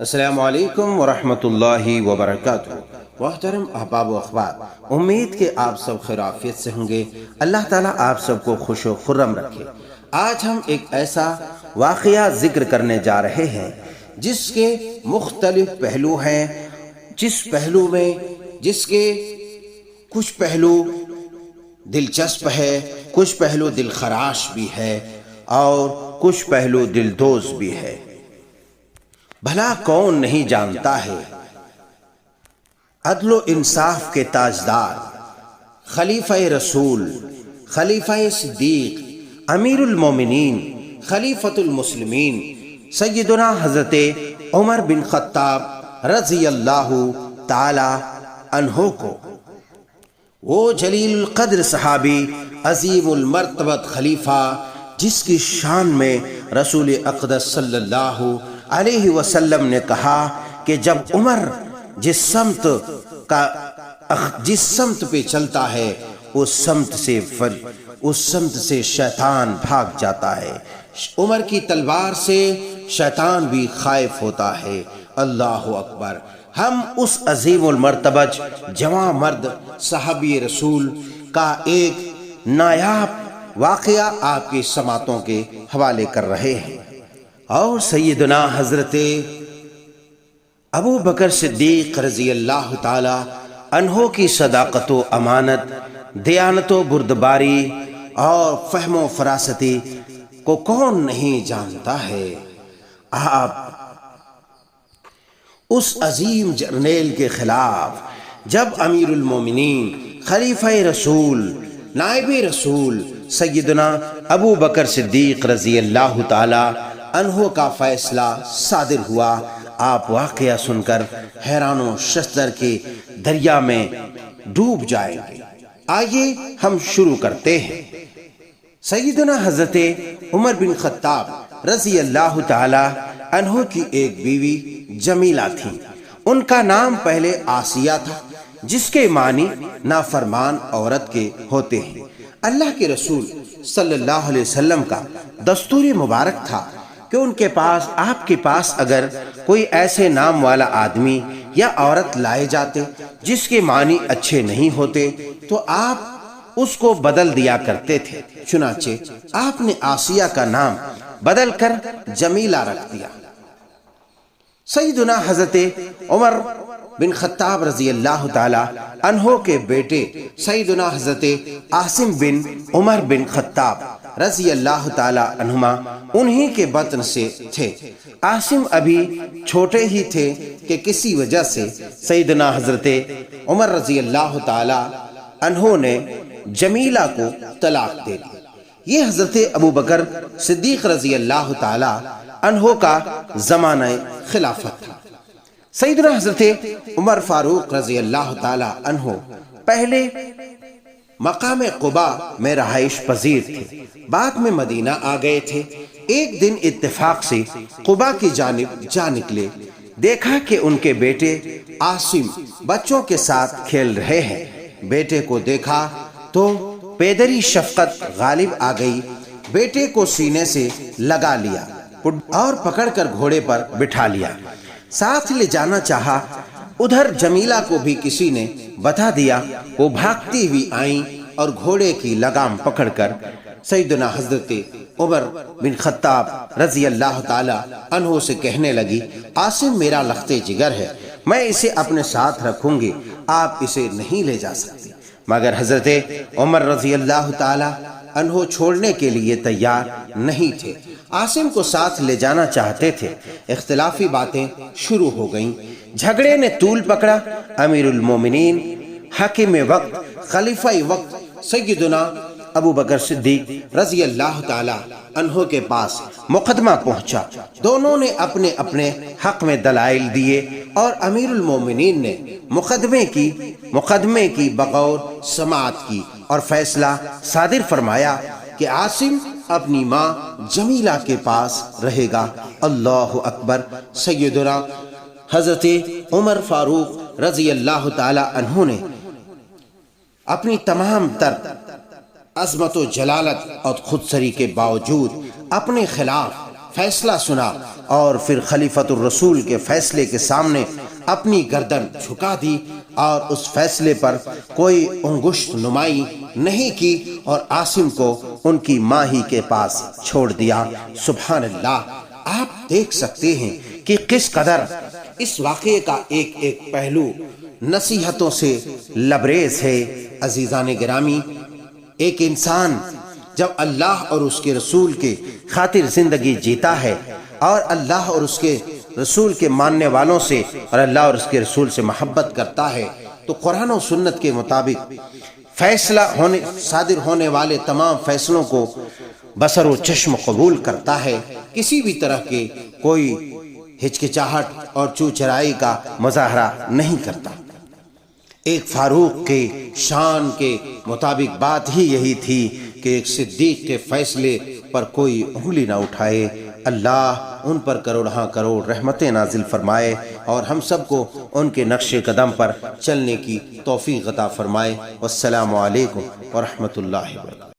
السلام علیکم ورحمۃ اللہ وبرکاتہ۔ محترم احباب و اخوات، امید کہ آپ سب خیر عافیت سے ہوں گے۔ اللہ تعالیٰ آپ سب کو خوش و خرم رکھے۔ آج ہم ایک ایسا واقعہ ذکر کرنے جا رہے ہیں جس کے مختلف پہلو ہیں، جس کے کچھ پہلو دلچسپ ہے، کچھ پہلو دل خراش بھی ہے اور کچھ پہلو دلدوز بھی ہے۔ بھلا کون نہیں جانتا ہے عدل و انصاف کے تاجدار، خلیفہ رسول، خلیفہ صدیق، امیر المومنین، خلیفۃ المسلمین، سیدنا حضرت عمر بن خطاب رضی اللہ تعالی عنہ کو، وہ جلیل القدر صحابی، عظیم المرتبت خلیفہ جس کی شان میں رسول اقدس صلی اللہ علیہ وسلم نے کہا کہ جب عمر جس سمت پہ چلتا ہے اس سمت سے شیطان بھاگ جاتا ہے، عمر کی تلوار سے شیطان بھی خائف ہوتا ہے۔ اللہ اکبر۔ ہم اس عظیم المرتبت جواں مرد صحابی رسول کا ایک نایاب واقعہ آپ کی سماعتوں کے حوالے کر رہے ہیں، اور سیدنا حضرت ابو بکر صدیق رضی اللہ تعالی عنہ کی صداقت و امانت، دیانت و بردباری اور فہم و فراستی کو کون نہیں جانتا ہے۔ آپ اس عظیم جرنیل کے خلاف جب امیر المومنین، خلیفہ رسول، نائب رسول سیدنا ابو بکر صدیق رضی اللہ تعالی عنہ کا فیصلہ صادر ہوا، آپ واقعہ سن کر حیران و ششدر کے دریا میں ڈوب جائیں گے۔ آئیے ہم شروع کرتے ہیں۔ سیدنا حضرت عمر بن خطاب رضی اللہ تعالی عنہ کی ایک بیوی جمیلہ تھی۔ ان کا نام پہلے آسیہ تھا، جس کے معنی نافرمان عورت کے ہوتے ہیں۔ اللہ کے رسول صلی اللہ علیہ وسلم کا دستور مبارک تھا کہ ان کے پاس، آپ کے پاس اگر کوئی ایسے نام والا آدمی یا عورت لائے جاتے جس کے معنی اچھے نہیں ہوتے تو آپ اس کو بدل دیا کرتے تھے۔ چنانچہ آپ نے آسیہ کا نام بدل کر جمیلہ رکھ دیا۔ سیدنا حضرت عمر بن خطاب رضی اللہ تعالی عنہ کے بیٹے سیدنا حضرت عاصم بن عمر بن خطاب رضی اللہ تعالی عنہما انہی کے بطن سے تھے۔ عاصم ابھی چھوٹے ہی تھے کہ کسی وجہ سے سیدنا حضرت عمر رضی اللہ تعالی عنہ نے جمیلہ کو طلاق دے دی۔ یہ حضرت ابو بکر صدیق رضی اللہ تعالی عنہ کا زمانہ خلافت تھا۔ سیدنا حضرت عمر فاروق رضی اللہ تعالی عنہ پہلے مقام قباء میں رہائش پذیر تھے، بعد میں مدینہ آ گئے تھے۔ ایک دن اتفاق سے قباء کی جانب جا نکلے، دیکھا کہ ان کے بیٹے عاصم بچوں کے ساتھ کھیل رہے ہیں۔ بیٹے کو دیکھا تو پیدری شفقت غالب آ گئی، بیٹے کو سینے سے لگا لیا اور پکڑ کر گھوڑے پر بٹھا لیا، ساتھ لے جانا چاہا۔ ادھر جمیلہ کو بھی کسی نے بتا دیا، وہ بھاگتی ہوئی آئیں اور گھوڑے کی لگام پکڑ کر سیدنا حضرت عمر بن خطاب رضی اللہ تعالی عنہ سے کہنے لگی، عاصم میرا لخت جگر ہے، میں اسے اپنے ساتھ رکھوں گی، آپ اسے نہیں لے جا سکتے۔ مگر حضرت عمر رضی اللہ تعالی عنہ چھوڑنے کے لیے تیار نہیں تھے، عاصم کو ساتھ لے جانا چاہتے تھے۔ اختلافی باتیں شروع ہو گئیں، جھگڑے نے طول پکڑا۔ امیر المومنین، حاکم وقت، خلیفہ وقت سیدنا ابو بکر صدیق رضی اللہ تعالی عنہ کے پاس مقدمہ پہنچا۔ دونوں نے اپنے اپنے حق میں دلائل دیے اور امیر المومنین نے مقدمے کی بغور سماعت کی اور فیصلہ صادر فرمایا کہ عاصم اپنی ماں جمیلہ کے پاس رہے گا۔ اللہ اکبر۔ سیدنا حضرت عمر فاروق رضی اللہ تعالی عنہ نے اپنی تمام تر عظمت و جلالت اور خودسری کے باوجود اپنے خلاف فیصلہ سنا اور پھر خلیفۃ الرسول کے فیصلے کے سامنے اپنی گردن جھکا دی اور اس فیصلے پر کوئی انگشت نمائی نہیں کی اور عاصم کو ان کی ماں ہی کے پاس چھوڑ دیا۔ سبحان اللہ! آپ دیکھ سکتے ہیں کہ کس قدر اس واقعے کا ایک ایک پہلو نصیحتوں سے لبریز ہے۔ عزیزان گرامی، ایک انسان جب اللہ اور اس کے رسول کے خاطر زندگی جیتا ہے اور اللہ اور اس کے رسول کے ماننے والوں سے اور اللہ اور اس کے رسول سے محبت کرتا ہے تو قرآن و سنت کے مطابق صادر ہونے والے تمام فیصلوں کو بصر و چشم قبول کرتا ہے، کسی بھی طرح کے کوئی ہچکچاہٹ اور چوچرائی کا مظاہرہ نہیں کرتا۔ ایک فاروق کے شان کے مطابق بات ہی یہی تھی کہ ایک صدیق کے فیصلے پر کوئی انگلی نہ اٹھائے۔ اللہ ان پر کروڑہاں کروڑ رحمتیں نازل فرمائے اور ہم سب کو ان کے نقش قدم پر چلنے کی توفیق عطا فرمائے۔ والسلام علیکم ورحمۃ اللہ وبرکاتہ۔